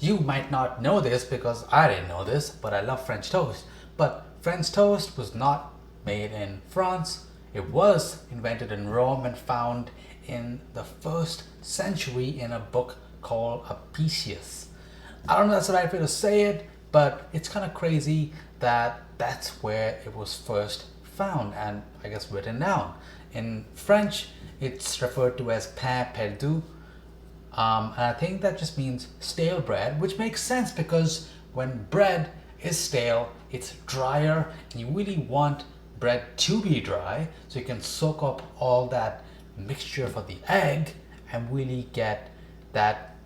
You might not know this because I didn't know this, but I love French toast. But French toast was not made in France. It was invented in Rome and found in the 1st century in a book called Apicius. I don't know if that's the right way to say it, but it's kind of crazy that that's where it was first found and I guess written down. In French, it's referred to as pain perdu. And I think that just means stale bread, which makes sense because when bread is stale, it's drier, and you really want bread to be dry so you can soak up all that mixture for the egg and really get that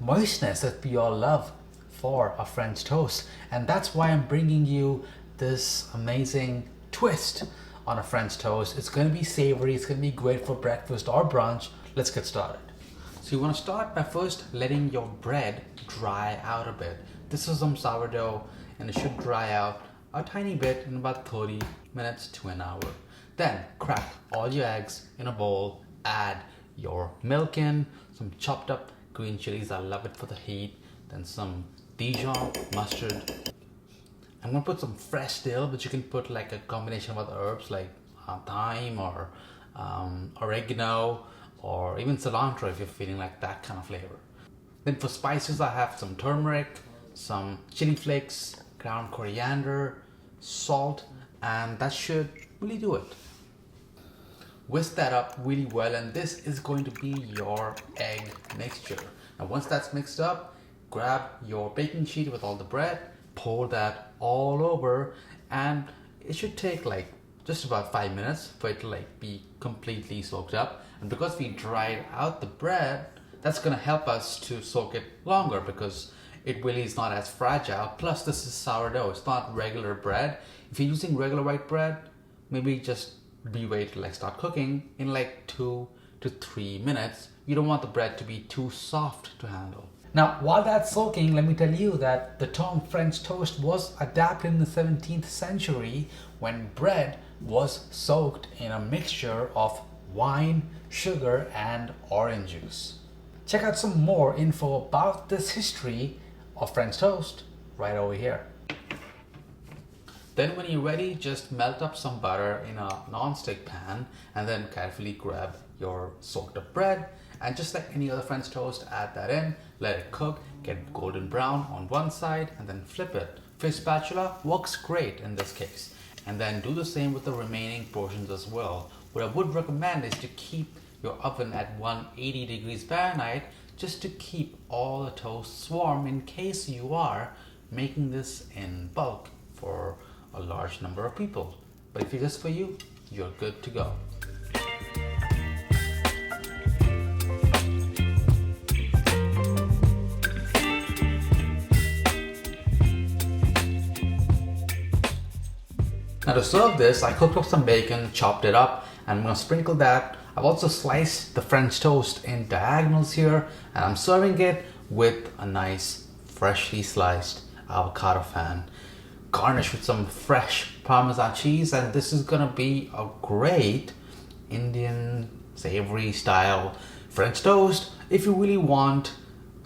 moistness that we all love for a French toast. And that's why I'm bringing you this amazing twist on a French toast. It's going to be savory, it's going to be great for breakfast or brunch. Let's get started. So you want to start by first letting your bread dry out a bit. This is some sourdough and it should dry out a tiny bit in about 30 minutes to an hour. Then crack all your eggs in a bowl, add your milk in, some chopped up green chilies, I love it for the heat, then some Dijon mustard. I'm gonna put some fresh dill, but you can put like a combination of other herbs like thyme or oregano, or even cilantro if you're feeling like that kind of flavor. Then for spices, I have some turmeric, some chili flakes, ground coriander, salt, and that should really do it. Whisk that up really well, and this is going to be your egg mixture. Now once that's mixed up, grab your baking sheet with all the bread, pour that all over, and it should take like just about 5 minutes for it to like be completely soaked up. And because we dried out the bread, that's gonna help us to soak it longer because it really is not as fragile. Plus this is sourdough, it's not regular bread. If you're using regular white bread, maybe just be wait to like start cooking in like 2 to 3 minutes. You don't want the bread to be too soft to handle. Now, while that's soaking, let me tell you that the term French toast was adapted in the 17th century when bread was soaked in a mixture of wine, sugar, and orange juice. Check out some more info about this history of French toast right over here. Then when you're ready, just melt up some butter in a non-stick pan and then carefully grab your soaked up bread, and just like any other French toast, add that in, let it cook, get golden brown on one side, and then flip it. Fish spatula works great in this case. And then do the same with the remaining portions as well. What I would recommend is to keep your oven at 180 degrees Fahrenheit just to keep all the toasts warm in case you are making this in bulk for a large number of people. But if it's just for you, you're good to go. Now to serve this, I cooked up some bacon, chopped it up, and I'm gonna sprinkle that. I've also sliced the French toast in diagonals here, and I'm serving it with a nice freshly sliced avocado fan. Garnish with some fresh Parmesan cheese, and this is gonna be a great Indian savory style French toast if you really want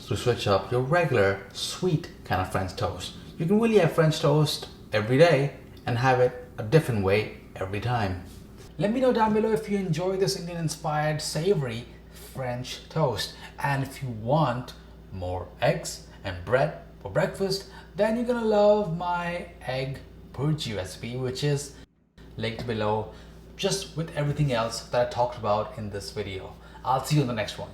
to switch up your regular sweet kind of French toast. You can really have French toast every day and have it a different way every time. Let me know down below if you enjoy this Indian inspired savory French toast, and if you want more eggs and bread for breakfast, then you're gonna love my egg burji recipe, which is linked below, just with everything else that I talked about in this video. I'll see you in the next one.